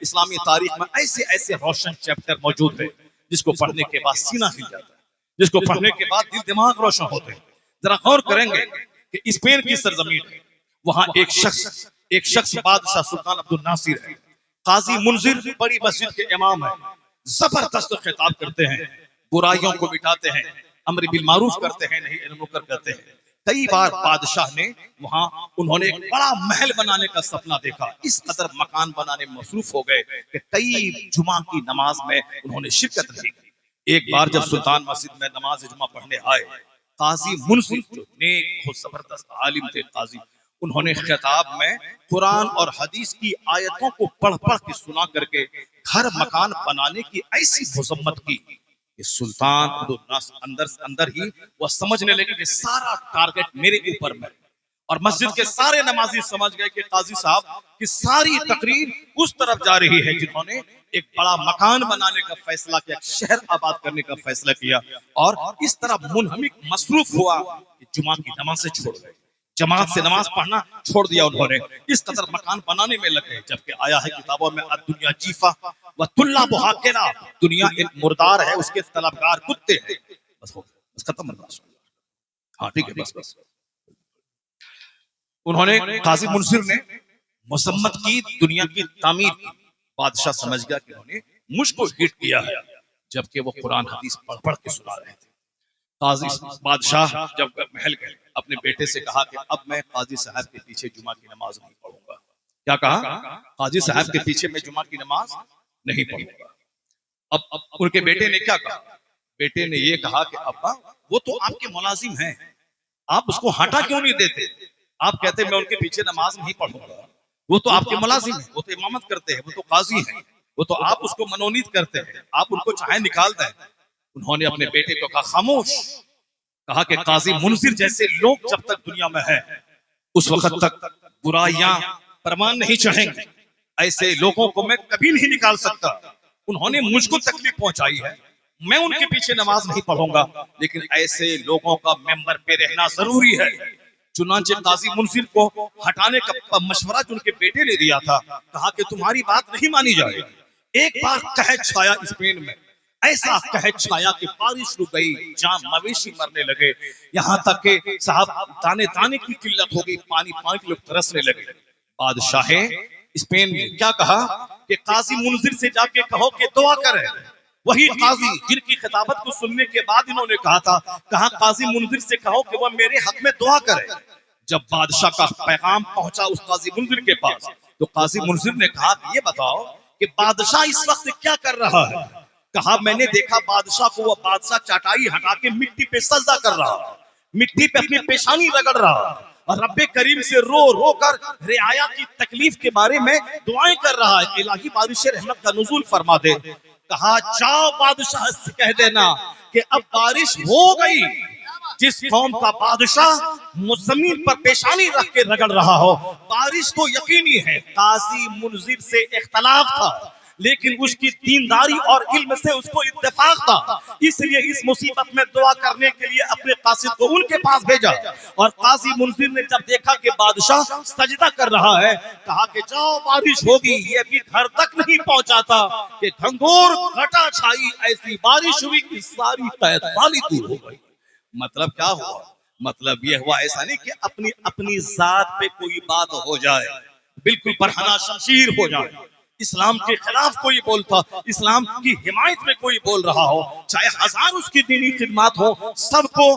इस्लामी तारीख में ऐसे ऐसे रोशन चैप्टर मौजूद है जिसको पढ़ने के बाद सीना हिल जाता है, जिसको पढ़ने के बाद दिल दिमाग रोशन होते हैं। जरा गौर करेंगे कि स्पेन की सरजमीन है, वहां एक शख्स बादशाह सुल्तान अब्दुल नासिर है। काजी मुंजिर बड़ी मस्जिद के इमाम है, जबरदस्त खिताब करते हैं, बुराइयों को मिटाते हैं, अम्र बिल मारूफ करते हैं, नहीं अनिल मुनकर करते हैं। कई बार बादशाह ने वहां उन्होंने एक बड़ा महल बनाने का सपना देखा, इस कदर मकान बनाने में मसरूफ हो गए कि कई जुमा की नमाज में उन्होंने शिरकत नहीं की। एक बार जब सुल्तान मस्जिद में नमाज जुमा पढ़ने आए, काजी मुंसिर जो नेक और जबरदस्त आलिम थे काजी, उन्होंने खिताब में कुरान और हदीस की आयतों को पढ़ पढ़ के सुना करके घर मकान बनाने की ऐसी मुजम्मत की कि सुल्तान अंदर ही वह समझने लगे कि सारा टारगेट मेरे ऊपर में, और मस्जिद के सारे नमाजी समझ गए कि काजी साहब की सारी तकरीर उस तरफ जा रही है जिन्होंने एक बड़ा मकान बनाने का फैसला किया, शहर आबाद करने का फैसला किया, और इस तरह मुनहमिक मसरूफ हुआ कि जुमा की नमाज से छोड़ गए, जमात से नमाज पढ़ना छोड़ दिया उन्होंने, इस कदर मकान बनाने में लगे। जबकि आया है किताबों में दुनिया जीफा व तुल्ला बुहाकेला, दुनिया एक मुर्दार है, उसके तलबगार कुत्ते हैं। बस हो गया, बस खत्म। हाँ ठीक है, बस उन्होंने काजी मुंसिर ने मुसम्मत की, दुनिया की तामीर की। बादशाह समझ गया कि उन्होंने मुझको हिट किया है, जबकि वो कुरान हदीस पढ़ पढ़ के सुना रहे थे। काजी बादशाह जब महल गए, अपने बेटे से कहा कि अब मैं काजी साहब के पीछे जुमा की नमाज नहीं पढ़ूंगा। क्या कहा? काजी साहब के पीछे मैं जुमा की नमाज नहीं पढ़ूंगा। अब उनके बेटे ने क्या कहा? बेटे ने ये कहा कि अब्बा वो तो आपके मुलाजिम हैं, आप उसको हटा क्यों नहीं देते? आप कहते मैं उनके पीछे नमाज नहीं पढ़ूंगा, वो तो आपके मुलाजिम है, वो तो इमामत करते हैं, वो तो काजी है, वो तो आप उसको मनोनीत करते हैं, आप उनको चाहे निकाल दें। उन्होंने अपने बेटे को कहा खामोश, कहा कि काजी मुंसिर जैसे लोग जब तक दुनिया में है उस वक्त तक बुराइयां परवान नहीं चढ़ेंगे, ऐसे लोगों को मैं कभी नहीं निकाल सकता। उन्होंने मुझको तकलीफ पहुंचाई है, मैं उनके पीछे नमाज नहीं पढ़ूंगा, लेकिन ऐसे लोगों का मेंबर पे रहना जरूरी है। चुनांचे काजी मुंसिर को हटाने का मशवरा जो उनके बेटे ने दिया था, कहा कि तुम्हारी बात नहीं मानी जाएगी। एक बार कहत छाया स्पेन में, ऐसा कहत छाया कि बारिश रुक गई, जहां मवेशी मरने लगे, यहाँ तक के साहब दाने दाने की किल्लत हो गई, पानी पानी के लोग तरसने लगे। बादशाह स्पेन में क्या कहा कि काजी मुंसिर से जाके कहो कि दुआ करे। वही काजी जिनकी खिताबत को सुनने के बाद इन्होंने कहा था, कहा काजी मुंसिर से कहो कि वह मेरे हक में दुआ करे। जब बादशाह का पैगाम पहुंचा उस काजी मुंसिर के पास, तो काजी मुंसिर ने कहा ये बताओ कि बादशाह इस वक्त क्या कर रहा है? कहा मैंने देखा बादशाह को, वह बादशाह चटाई हटा के मिट्टी पे सजदा कर रहा, मिट्टी पे अपनी पेशानी रगड़ रहा, और रब्बे करीम से रो रो कर रियाया की तकलीफ के बारे में दुआएं कर रहा है, इलाही बारिश रहमत का नुज़ूल फरमा दे। कहा जाओ बादशाह से कह देना कि अब बारिश हो गई। जिस कौम का बादशाह जमीन पर पेशानी रख के रगड़ रहा हो, बारिश तो यकीनी है। काजी मुंसिर से इख्तलाफ था, लेकिन उसकी दीनदारी और इल्म से उसको इत्तेफाक था, इसलिए इस मुसीबत में दुआ करने के लिए अपने कासिद को उनके पास भेजा। और काजी मुंसिर ने जब देखा कि बादशाह सजदा कर रहा है, कहा कि जाओ बारिश होगी। ये अभी घर तक नहीं पहुंचा था कि घंघोर घटा छाई, ऐसी बारिश हुई कि सारी कैदवाली दूर हो गई। मतलब क्या हुआ? मतलब यह हुआ ऐसा नहीं कि अपनी अपनी जात पे कोई बात हो जाए, बिल्कुल बरहना शमशीर हो जाए, इस्लाम के खिलाफ कोई बोलता, इस्लाम की हिमायत में कोई बोल रहा हो, चाहे हजार उसकी दीनी खिदमत हो, सबको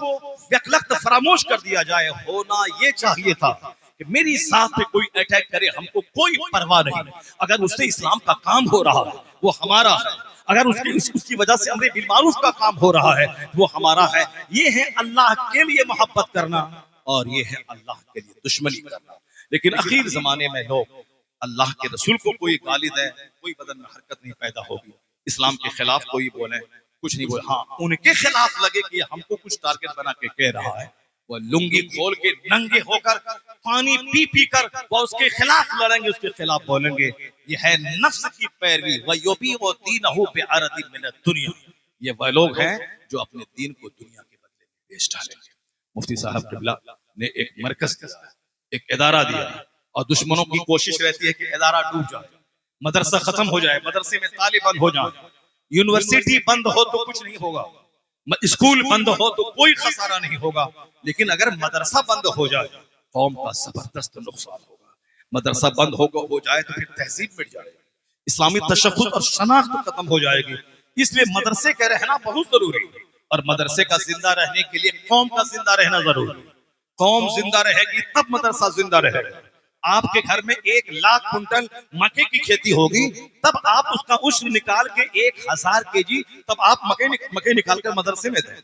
व्यक्लक्त फरामोश कर दिया जाए। होना ये चाहिए था कि मेरी साथ पे कोई अटैक करे, हमको कोई परवाह नहीं, अगर उससे इस्लाम का काम हो रहा है वो हमारा है, अगर उसकी वजह से अमरे बिल मारूफ का काम हो रहा है वो हमारा है। ये है अल्लाह के लिए मोहब्बत करना, और ये है अल्लाह के लिए दुश्मनी करना। लेकिन आखिर जमाने में लोग अल्लाह के रसूल को कोई गाली दे, कोई बदन में हरकत नहीं पैदा होगी, इस्लाम के खिलाफ कोई बोले कुछ नहीं बोले, हाँ उनके खिलाफ लगे कि हमको कुछ टारगेट बना के कह रहा है, वो लुंगी खोल के नंगे होकर पानी पी पी कर वो उसके खिलाफ लड़ेंगे, उसके खिलाफ बोलेंगे। ये है नफ्स की पैरवी, वो दीनहु बिअरदी मिन दुनिया। ये वह लोग हैं जो अपने दीन को दुनिया के बदले में बेच डालेंगे। मुफ्ती साहब किबला ने एक मरकज, एक इदारा दिया, और दुश्मनों की कोशिश रहती है कि इदारा डूब जाए, मदरसा खत्म हो जाए, मदरसे में ताले बंद हो जाए, यूनिवर्सिटी बंद हो तो कुछ नहीं होगा, स्कूल बंद हो तो कोई खसारा नहीं होगा, लेकिन अगर मदरसा बंद हो जाए कौम का जबरदस्त नुकसान होगा। मदरसा बंद हो जाए तो फिर तहजीब मिट जाएगी, इस्लामी तशख्खुस और शनाख्त खत्म हो जाएगी। इसलिए मदरसे का रहना बहुत जरूरी है, और मदरसे का जिंदा रहने के लिए कौम का जिंदा रहना जरूरी है। कौम जिंदा रहेगी तब मदरसा जिंदा रहेगा। आपके घर में 1,00,000 कुंटल मक्के की खेती होगी, तब आप उसका उश्र निकाल के 1,000 केजी तब आप मक्के निकाल कर मदरसे में दें।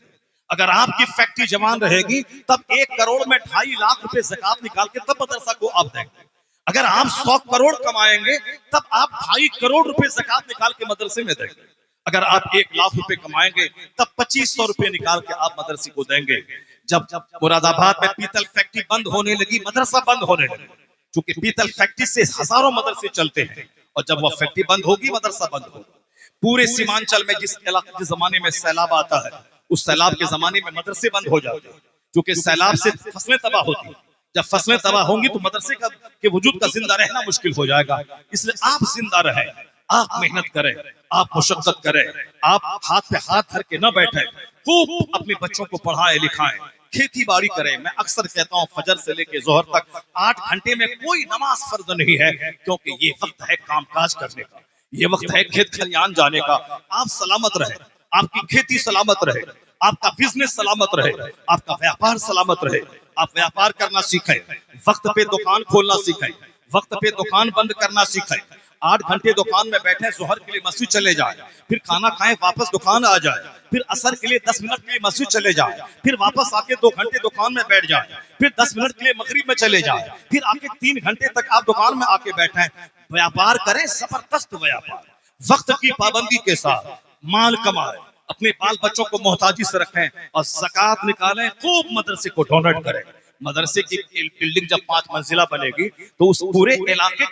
अगर आपकी फैक्ट्री जवान रहेगी तब 1 करोड़ में 2.5 लाख रुपए ज़कात निकाल के तब मदरसा को आप देंगे। अगर आप 100 करोड़ कमाएंगे तब आप 2.5 करोड़ रुपए ज़कात निकाल के मदरसे में देंगे। अगर आप 1 लाख रुपए कमाएंगे तब 2,500 रुपए निकाल के आप मदरसे को देंगे। जब मुरादाबाद में पीतल फैक्ट्री बंद होने लगी, मदरसा बंद होने लगा, क्योंकि पीतल फैक्ट्री से हजारों मदरसे चलते हैं, और जब वह फैक्ट्री बंद होगी मदरसा बंद होगा। पूरे सीमांचल में जिस जमाने में सैलाब आता है, उस सैलाब के जमाने में मदरसे बंद हो जाते हैं, क्योंकि सैलाब से फसलें तबाह होती हैं। जब फसलें तबाह होंगी तो मदरसे के वजूद का जिंदा रहना मुश्किल हो जाएगा। इसलिए आप जिंदा रहें, आप मेहनत करें, आप मुशक्कत करें, आप हाथ पे हाथ धर के न बैठे, खूब अपने बच्चों को पढ़ाएं लिखाएं, खेती बाड़ी करें। मैं अक्सर कहता हूँ फजर से लेकर जोहर तक 8 घंटे में कोई नमाज फर्ज नहीं है, क्योंकि ये वक्त है कामकाज करने का, ये वक्त है खेत खलियान जाने का। आप सलामत रहे, आपकी खेती सलामत रहे, आपका बिजनेस सलामत रहे, आपका व्यापार सलामत रहे। आप व्यापार करना सीखें, वक्त पे दुकान खोलना सीखें, वक्त पे दुकान बंद करना सीखें। 8 घंटे दुकान में बैठे, जोहर के लिए मस्जिद चले जाए, फिर खाना खाएं, वापस दुकान आ जाए, फिर असर के लिए 10 मिनट के लिए मस्जिद चले जाए, फिर वापस आके 2 घंटे दुकान में बैठ जाए, फिर 10 मिनट के लिए मगरिब में चले जाए, फिर आके 3 घंटे तक आप दुकान में आके बैठे। व्यापार करें, जबरदस्त व्यापार, वक्त की पाबंदी के साथ माल कमाएं, अपने बाल बच्चों को मोहताजी से रखें और ज़कात निकालें, खूब मदरसे को डोनेट करें। मदरसे की बिल्डिंग जब 5 मंजिला बनेगी तो उस पूरे इलाके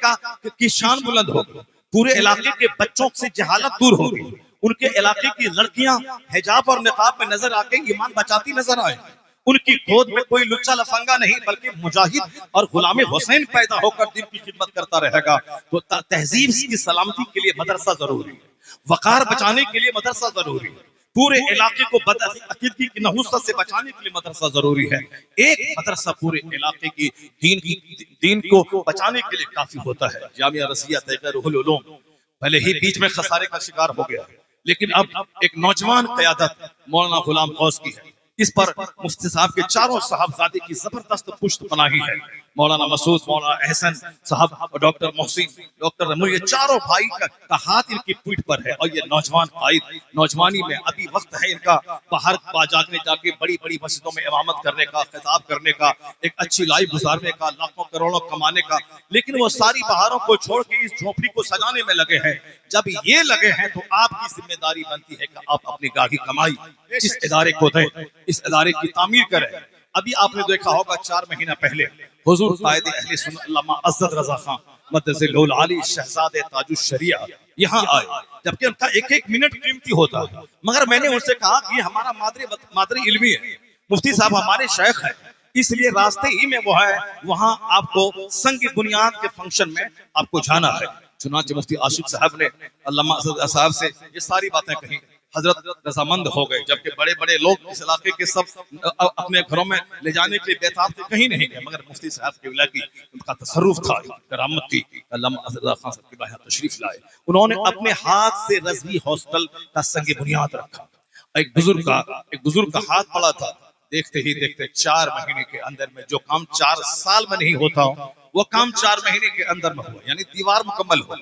की शान बुलंद होगी, पूरे इलाके के बच्चों से जहालत दूर होगी, उनके इलाके की लड़कियां हिजाब और निकाब में नजर आके ईमान बचाती नजर आए, उनकी गोद में कोई लुच्चा लफंगा नहीं बल्कि मुजाहिद और गुलाम हुसैन पैदा होकर दिन की खिदमत करता रहेगा। तो तहजीब की सलामती के लिए मदरसा जरूरी है, वकार बचाने के लिए मदरसा जरूरी है, पूरे इलाके को बदअकीदगी की नहुसत से बचाने के लिए मदरसा जरूरी है। एक मदरसा पूरे इलाके की दीन को बचाने के लिए काफी होता है। जामिया रसिया तहक़ीरुल उलूम भले ही बीच में खसारे का शिकार हो गया, लेकिन अब एक नौजवान क़यादत मौलाना गुलाम गौस की है, इस पर मुफ्ती साहब के चारों साहबजादे की जबरदस्त पुश्त पनाही है। मौलाना मसूद, मौलाना एहसन साहब और डॉक्टर मोहसिन, डॉक्टर रमू, ये चारों भाई का हाथ इनकी पीठ पर है। और ये नौजवान कायद, नौजवानी में अभी वक्त है इनका बाहर जाके बड़ी बड़ी मस्जिदों में इमामत करने का, खिताब करने का, एक अच्छी लाइफ गुजारने का, लाखों करोड़ों कमाने का, लेकिन वो सारी बहारों को छोड़ के इस झोपड़ी को सजाने में लगे हैं। जब ये लगे हैं तो आपकी जिम्मेदारी बनती है कि आप अपनी गाढ़ी कमाई इस इदारे को दें, इस इदारे की तामीर करें। अभी आपने देखा होगा 4 महीना पहले हुजूर कायद अहले सुन्नत अल्लामा असद रजा खान मदज़िलहुल आली शहजादे ताजुश शरिया यहाँ आए, जबकि उनका एक एक मिनट कीमती होता है। मगर मैंने उनसे कहा कि ये हमारा मादरी इल्मी है, मुफ्ती साहब हमारे शेख है, इसलिए रास्ते ही में वो है, वहाँ आपको संग बुनियाद के फंक्शन में आपको जाना है। चुनांचे मुफ्ती आशिक साहब ने अल्लामा असद साहब से ये सारी बातें कही, हजरत रजामंद हो गए, जबकि बड़े बड़े लोग इस इलाके के सब अपने घरों में ले जाने के लिए बेताब थे, कहीं नहीं गए, मगर मुफ्ती साहब के विला की उनका तसर्रुफ था, करामत थी। अल्लामा असद खान साहब के बाहर तशरीफ लाए, उन्होंने अपने हाथ से रज़वी हॉस्टल का संग बुनियाद रखा। एक बुजुर्ग का हाथ पड़ा था, देखते ही देखते 4 महीने के अंदर में जो काम 4 साल में नहीं होता वो काम 4 महीने के अंदर में हुआ, यानी दीवार मुकम्मल हो।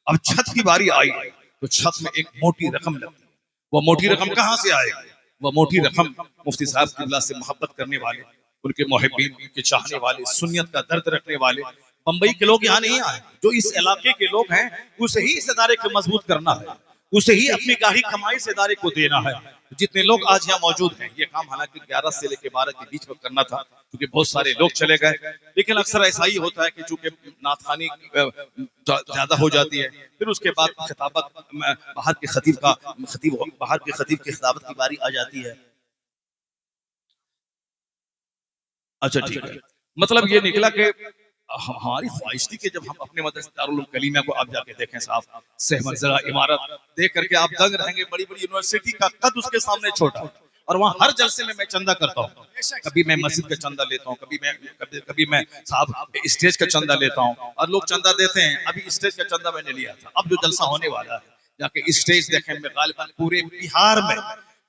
अब छत की बारी आई तो छत में एक मोटी रकम लगी। वो मोटी रकम कहाँ से आएगी? वो मोटी रकम मुफ्ती साहब किबला से मोहब्बत करने वाले, उनके मुहिब्बीन, उनके चाहने वाले, सुन्नियत का दर्द रखने वाले बम्बई के लोग यहाँ नहीं आए, जो इस इलाके के लोग हैं, उसे ही इस इदारे को मजबूत करना है, उसे ही अपनी गाढ़ी कमाई से इदारे को देना है। जितने लोग आज यहाँ मौजूद हैं, ये काम हालांकि 11 से लेकर 12 के बीच में करना था, क्योंकि बहुत सारे लोग चले गए, लेकिन अक्सर ऐसा ही होता है कि चूंकि नाथखानी ज्यादा हो जाती है, फिर उसके बाद खिताबत बाहर के खतीब की खिताबत की बारी आ जाती है। अच्छा ठीक है, मतलब ये निकला कि हमारी ख्वाहिश थी कि जब हम अपने मदरसे दारुल उलूम कलीमिया को आप जाके देखें साहब, 6 मंजिला इमारत देख करके आप दंग रहेंगे। बड़ी बड़ी यूनिवर्सिटी का कद उसके सामने छोटा, और वहाँ हर जलसे में मैं चंदा करता हूँ। कभी मैं मस्जिद का चंदा लेता हूँ, कभी मैं साहब स्टेज का चंदा लेता हूँ, और लोग चंदा देते हैं। अभी स्टेज का चंदा मैंने लिया था। अब जो जलसा होने वाला है, जाके स्टेज देखें, मैं गालिबन पूरे बिहार में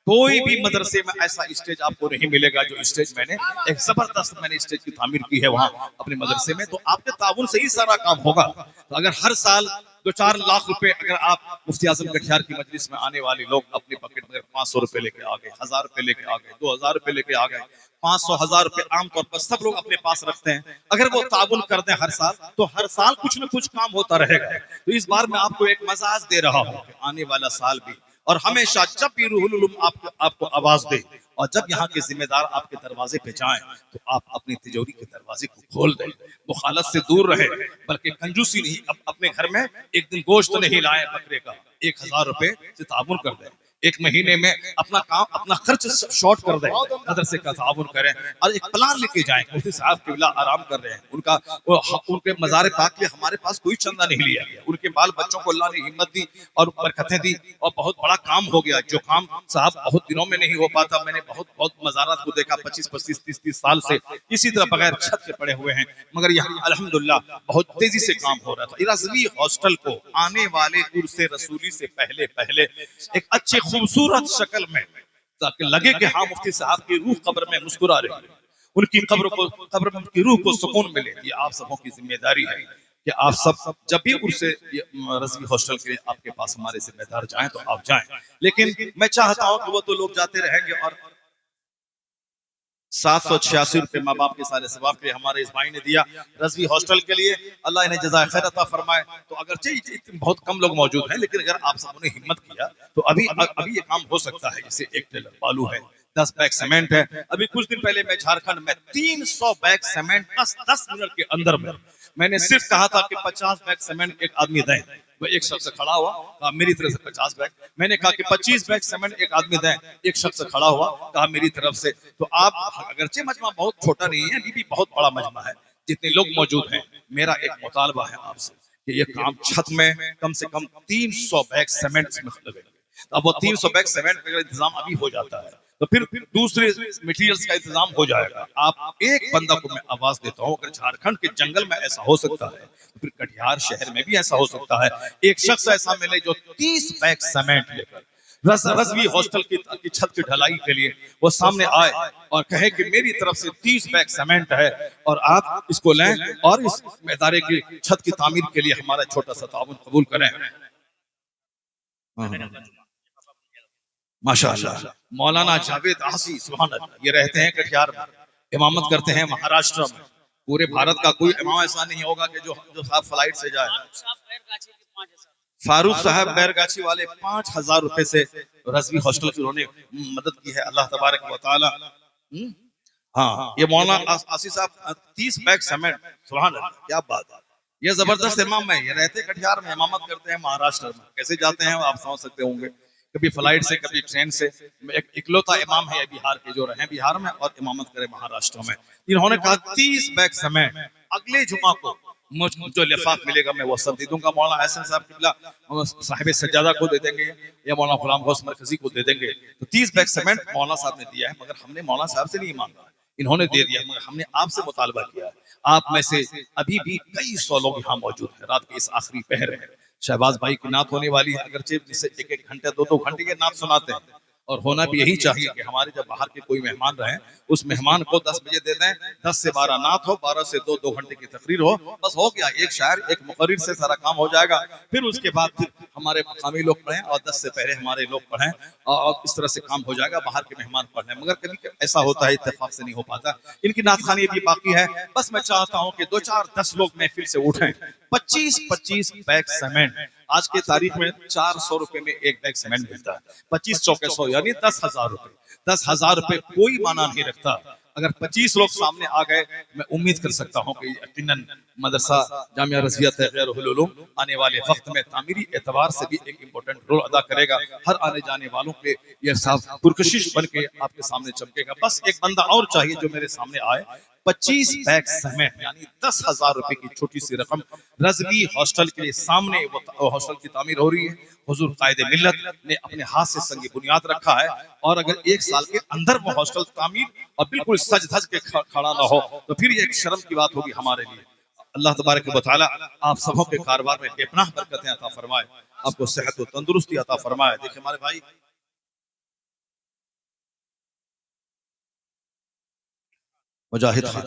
कोई भी मदरसे में ऐसा स्टेज आपको नहीं मिलेगा जो स्टेज मैंने एक जबरदस्त मैंने स्टेज की तामीर की है वहाँ अपने मदरसे में। तो आपके ताउन से ही सारा काम होगा। तो अगर हर साल 2-4 लाख रुपए अगर आप मुफ्ती आजम कटियार की मजलिस में आने वाले लोग अपने पॉकेट में 500 रुपए लेके आ गए, 1000 रुपए लेके आ गए, 2000 रुपए लेके आ गए, 500-1000 रुपए आमतौर पर सब लोग अपने पास रखते हैं। अगर वो ताउन कर दें हर साल, तो हर साल कुछ न कुछ काम होता रहेगा। तो इस बार मैं आपको एक मजाज दे रहा हूँ कि आने वाला साल भी और हमेशा जब भी रूहुल उलूम आपको आवाज दे और जब यहाँ के जिम्मेदार आपके दरवाजे पे जाएं, तो आप अपनी तिजोरी के दरवाजे को खोल दें। मुखालत से दूर रहे, बल्कि कंजूसी नहीं। अपने घर में एक दिन गोश्त नहीं लाए बकरे का, 1000 रुपए से ताउन कर दें। एक महीने में अपना काम अपना खर्च शॉर्ट कर दें, मदरसे का ताउन करें और एक प्लान लेके जाएं। मुफ्ती साहब किबला आराम कर रहे हैं, उनके मज़ार पाक के हमारे पास कोई चंदा नहीं लिया गया। उनके बाल बच्चों को अल्लाह ने हिम्मत दी और बरकतें दी और बहुत बड़ा काम हो गया, जो काम साहब बहुत दिनों में नहीं हो पाता। मैंने बहुत मज़ारात को देखा 25-25, 30-30 साल से इसी तरह बगैर छत के पड़े हुए हैं, मगर यहाँ अल्हम्दुलिल्लाह बहुत तेजी से काम हो रहा था। रज़वी हॉस्टल को आने वाले उर्स रसूली से पहले एक अच्छे खूबसूरत शक्ल में, ताकि लगे कि हाँ मुफ्ती साहब की रूह कब्र में मुस्कुरा रही है, उनकी कब्र में उनकी रूह को सुकून मिले। ये आप सबों की जिम्मेदारी है कि आप सब जब भी उनसे रज़वी हॉस्टल के आपके पास हमारे जिम्मेदार जाएं तो आप जाएं। लेकिन मैं चाहता हूं कि वो तो लोग जाते रहेंगे और 786 रुपए माँ बाप के सारे सवाब के हमारे इस भाई ने दिया रज़वी हॉस्टल के लिए, अल्लाह इन्हें जज़ाए खैर अता फरमाए। तो अगरचे बहुत कम लोग मौजूद हैं, लेकिन अगर आप सबों ने हिम्मत किया तो अभी ये काम हो सकता है। जैसे 1 टेलर बालू है, 10 बैग सीमेंट है। अभी कुछ दिन पहले मैं झारखंड में 300 बैग सीमेंट बस 10 मिनट के अंदर में, मैंने सिर्फ कहा था कि 50 बैग सीमेंट एक आदमी दें, वो एक शख्स खड़ा हुआ, कहा मेरी तरफ से 50 बैग। मैंने कहा कि 25 बैग सीमेंट एक आदमी दें, एक शख्स खड़ा हुआ, कहा मेरी तरफ से। तो आप अगरचे मजमा बहुत छोटा नहीं है, अभी भी बहुत बड़ा मजमा है, जितने लोग मौजूद हैं। मेरा एक मुतालबा है आपसे कि ये काम छत में कम से कम 300 बैग सीमेंट में लगेगा। अब वो 300 बैग सीमेंट का इंतजाम अभी हो जाता है, तो फिर दूसरे मटेरियल्स का इंतजाम हो जाएगा। आप एक बंदा को मैं आवाज देता हूँ, अगर झारखंड के जंगल में ऐसा हो सकता है तो फिर कटिहार शहर में भी ऐसा हो सकता है। एक शख्स ऐसा मिले जो 30 बैग सीमेंट लेकर रज़वी हॉस्टल की छत की ढलाई के लिए वो सामने आए और कहे कि मेरी तरफ से 30 बैग सीमेंट है और आप इसको लें और इस इदारे की छत की तामीर के लिए हमारा छोटा सा ताउन कबूल करें। माशाअल्लाह। मौलाना जावेद आसी सुभान अल्लाह, ये रहते हैं कटिहार में, इमामत करते हैं महाराष्ट्र में। पूरे भारत का कोई इमाम ऐसा नहीं होगा कि जो साहब फ्लाइट से जाए। फारूक साहब बैरगाछी वाले 5000 रुपए से रज़वी हॉस्टल की उन्होंने मदद की है, अल्लाह तबारक व तआला। हाँ, ये मौलाना आसी साहब 30 बैग सीमेंट, सुभान अल्लाह, क्या बात है। ये जबरदस्त इमाम है, ये रहते कटिहार में, इमामत करते हैं महाराष्ट्र में। कैसे जाते हैं आप समझ सकते होंगे, कभी फ्लाइट से कभी ट्रेन से। एक इकलौता इमाम है बिहार के जो रहे बिहार में और इमामत करे महाराष्ट्र में। इन्होंने कहा 30 बैग सीमेंट अगले जुमा को मुझको जो लिफाफ मिलेगा मैं वो सब दे दूंगा। मौलाना हसन साहब किबला साहिब सज्जादा को दे देंगे या मौलाना गुलाम गौस मरकजी को दे देंगे। तो 30 बैग सीमेंट मौलाना साहब ने दिया है, मगर हमने मौलाना साहब से नहीं मांगा, इन्होंने दे दिया, मगर हमने आपसे मुतालबा किया है। आप में से अभी भी कई 100 लोग यहाँ मौजूद हैं रात के इस आखिरी पहर में। शहबाज भाई की नात होने वाली है, अगरचे जिसे 1-1 घंटे 2-2 घंटे के नात सुनाते हैं, और होना भी यही चाहिए कि हमारे जब बाहर के कोई मेहमान रहे उस मेहमान को 10 बजे दे दें, 10 से 12 नात हो, 12 से 2 घंटे की तकरीर हो, बस हो गया। एक शायर एक मुकर्रिर से सारा काम हो जाएगा। फिर उसके बाद फिर हमारे मकामी लोग पढ़ें और 10 से पहले हमारे लोग पढ़ें और इस तरह से काम हो जाएगा। बाहर के मेहमान पढ़ें, मगर कभी ऐसा होता है इत्तेफाक से नहीं हो पाता। इनकी नातखानी भी बाकी है। बस मैं चाहता हूँ कि 2-4-10 लोग महफिल से उठें। 25-25 बैग सीमेंट, आज के तारीख में 400 रुपए में एक बैग सीमेंट मिलता है। 25 चौके 100 यानी 10,000 रुपए। 10,000 रुपए कोई माना नहीं रखता। अगर 25 लोग सामने आ गए, मैं उम्मीद कर सकता हूँ कि यकीनन मदरसा जामिया रज़विया तग़यरुल उलूम आने वाले वक्त में तामीरी एतबार से भी एक इम्पोर्टेंट रोल अदा करेगा। हर आने जाने वालों के ये साहब पुरकशिश बन के आपके सामने चमकेगा। बस एक बंदा और चाहिए जो मेरे सामने आए, 25 बैग सीमेंट यानी 10,000 रुपए की छोटी सी रकम रजवी हॉस्टल के लिए सामने वो हॉस्टल की तामीर हो रही है। हुजूर कायदे मिल्लत ने अपने हाथ से संगी बुनियाद रखा है और अगर 1 साल के अंदर वो हॉस्टल तामीर और बिल्कुल सज धज के खड़ा ना हो तो फिर ये एक शर्म की बात होगी हमारे लिए। अल्लाह तबारक व तआला आप सबों के कारोबार में बेपनाह बरकतें अता फरमाए, आपको सेहत और तंदुरुस्ती अता फरमाए। देखिए हमारे भाई मुजाहिद खान,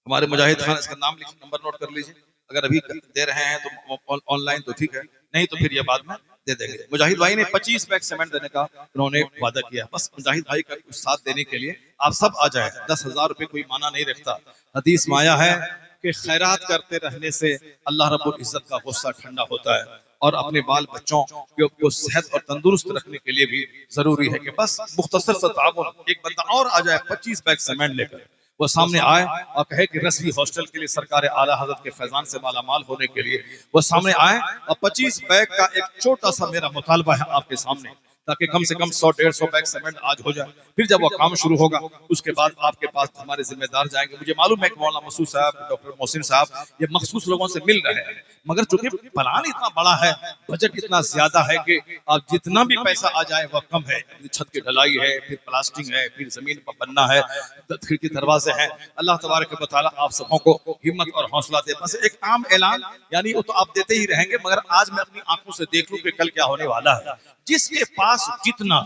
हमारे मुजाहिद खान, इसका नाम लिख नंबर नोट कर लीजिए। अगर अभी दे रहे हैं तो ऑनलाइन तो ठीक है, नहीं तो फिर ये बाद में दे देंगे। मुजाहिद भाई ने 25 बैग सीमेंट देने का उन्होंने वादा किया। बस मुजाहिद भाई का साथ देने के लिए आप सब आ जाए। 10,000 रुपए कोई माना नहीं रखता। हदीस में आया है कि खैरात करते रहने से अल्लाह रब्बुल इज्जत का गुस्सा ठंडा होता है और अपने बाल बच्चों को सेहत और तंदुरुस्त रखने के लिए भी जरूरी है कि बस मुख्तसर सा ताउन, एक बंदा और आ जाए 25 बैग सीमेंट लेकर, वो सामने आए और कहे कि रसवी हॉस्टल के लिए सरकार आला हजरत के फैजान से मालामाल होने के लिए वो सामने आए और 25 बैग का एक छोटा सा मेरा मुतालबा है आपके सामने, ताकि कम से कम 100-150 बैग सीमेंट आज हो जाए। फिर जब वो काम शुरू होगा उसके बाद आपके पास हमारे जिम्मेदार जाएंगे। मुझे मालूम है कि मौलाना मसूद साहब, डॉक्टर मोहसिन साहब ये मखसूस लोगों से मिल रहे हैं, मगर चूंकि प्लान इतना बड़ा है, बजट इतना ज्यादा है कि आप जितना भी पैसा आ जाए वह कम है। छत की ढलाई है, फिर प्लास्टिंग है, फिर जमीन पर बनना है, खिड़की दरवाजे हैं। अल्लाह तबारक व तआला आप सबों को हिम्मत और हौसला दे। बस एक आम ऐलान यानी वो तो आप देते ही रहेंगे, मगर आज मैं अपनी आंखों से देख लूं कि कल क्या होने वाला है। जिसके पास जितना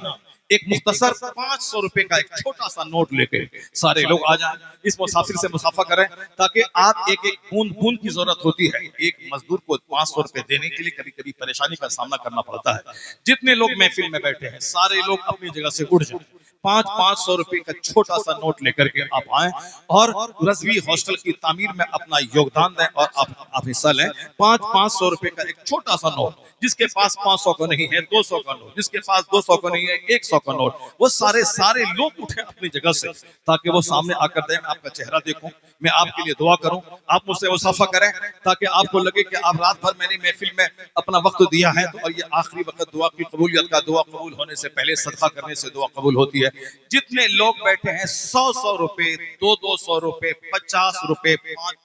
एक मुख्तसर 500 रुपए का एक छोटा सा नोट लेके सारे लोग आ जाएं, इस मुसाफिर से मुसाफा करें, ताकि आप एक एक बूंद बूंद की जरूरत होती है। एक मजदूर को 500 रुपए देने के लिए कभी कभी परेशानी का सामना करना पड़ता है। जितने लोग महफिल में बैठे हैं सारे लोग अपनी जगह से उठ जाएं, 500 रुपए का छोटा सा नोट लेकर के आप आए और रजवी हॉस्टल की तामीर में अपना योगदान दें और आप हिस्सा लें। 500 रुपए का एक छोटा सा नोट, जिसके पास 500 का नहीं है 200 का नोट, जिसके पास 200 का नहीं है 100 का नोट, वो सारे लोग उठे अपनी जगह से, ताकि वो सामने आकर दें, आपका चेहरा देखूं, मैं आपके लिए दुआ करूं, आप मुझसे मुसाफा करें, ताकि आपको लगे कि आप रात भर मैंने महफिल में अपना वक्त दिया है। तो और ये आखिरी वक्त दुआ की कबूलियत का, दुआ कबूल होने से पहले सदका करने से दुआ कबूल होती है। जितने लोग बैठे हैं 100 रुपए, 200 रुपए, 50 रुपए,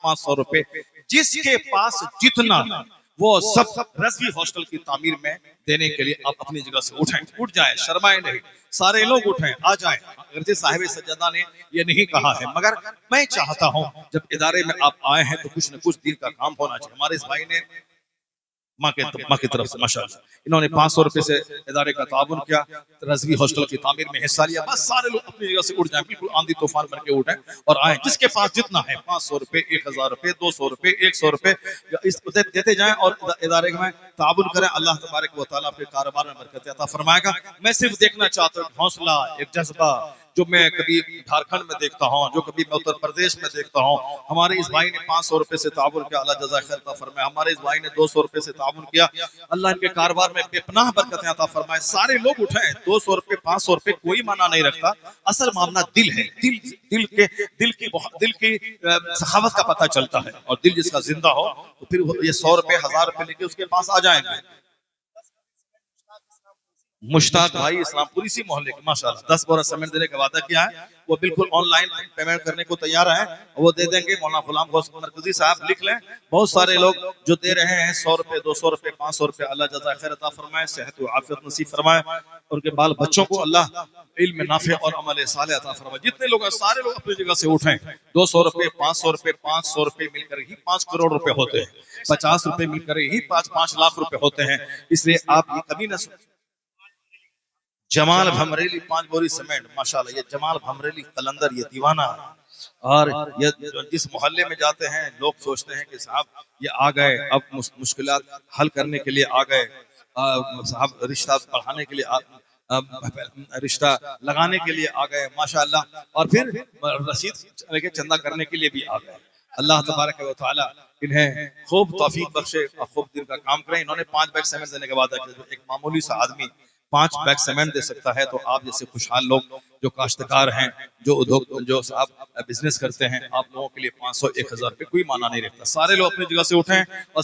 500 रुपए, जिसके पास जितना वो सब रजवी हॉस्टल की तामीर में देने के लिए आप अपनी जगह से उठें, उठ जाएं, शर्माएं नहीं, सारे लोग उठें, आ जाएं। अगरचे साहिब सज्जादा ने ये नहीं कहा है, मगर मैं चाहता हूं जब इदारे में आप आए हैं तो कुछ न कुछ दिन का काम होना चाहिए। हमारे इस भाई ने माँ की तरफ से माशाअल्लाह इन्होंने 500 रुपए से इदारे का ताउन किया, रजवी हॉस्टल की तामीर में हिस्सा लिया। बस सारे लोग अपनी जगह से उठ जाएं, बिल्कुल आंधी तूफान बन के उठें और आए, जिसके पास जितना है 500 रुपए, 1000 रुपए, 200 रुपए, 100 रुपए इस देते जाएं और इदारे में ताउन करें। अल्लाह तबारक व तआला आपके कारोबार में बरकत अता फरमाएगा। मैं सिर्फ देखना चाहता हूँ हौसला, एक जज्बा जो मैं कभी झारखंड में देखता हूँ, जो कभी मैं उत्तर प्रदेश में देखता हूँ। हमारे इस भाई ने 500 रुपए से ताउन किया, अल्लाह जज़ा खैर अता फरमाए। हमारे इस भाई ने 200 रुपए से ताउन किया, अल्लाह इनके कारोबार में बेपनाह बरकतें अता फरमाए। सारे लोग उठे, 200 रुपए 500 रुपए कोई माना नहीं रखता, असल मामला दिल है। दिल की सखावत का पता चलता है, और दिल जिसका जिंदा हो तो फिर ये 100 रुपए 1000 रुपए लेके उसके पास आ जाएंगे। मुश्ताक भाई इस्लामपुरी सी मोहल्ले के माशाल्लाह 10 बोरा सीमेंट देने का वादा किया है, वो बिल्कुल ऑनलाइन पेमेंट करने को तैयार है, वो दे देंगे। मौलाना गुलाम गौस मरकजी साहब लिख लें। बहुत सारे लोग जो दे रहे हैं 100 रुपए, 200 रुपए, 500 रुपए, अल्लाह जज़ा खैर अता फरमाए, सेहत व आफियत नसीब फरमाए, उनके बाल बच्चों को अल्लाह इल्म नाफे और अमल साले अता फरमाए। जितने लोग हैं सारे लोग अपनी जगह से उठें। 200 रुपए, 500 रुपए, 500 रुपए मिलकर ही 5 करोड़ रुपए होते हैं, 50 रुपए मिलकर ही 5 लाख रुपए होते हैं। इसलिए आप ये कभी न जमाल भमरेली 5 बोरी सीमेंट, माशाल्लाह ये जमाल भमरेली कलंदर ये दीवाना है, और ये जिस मोहल्ले में जाते हैं लोग सोचते हैं कि साहब ये आ गए, अब मुश्किलात हल करने के लिए आ गए, साहब रिश्ता बढ़ाने के लिए रिश्ता लगाने के लिए आ गए माशाल्लाह, और फिर रसीद लेके चंदा करने के लिए भी आ गए। अल्लाह तबारक व तआला इन्हें खूब तौफीक बख्शे और खूब दिन का काम करें। इन्होंने 5 बैग सीमेंट देने के बाद एक मामूली सा आदमी 5 बैग सीमेंट दे सकता है, तो आप जैसे खुशहाल लोग जो काश्तकार हैं, जो उद्योग, जो साहब बिजनेस करते हैं, आप लोगों के लिए 500 1000 रुपए कोई माना नहीं रखता। सारे लोग अपनी जगह से उठें और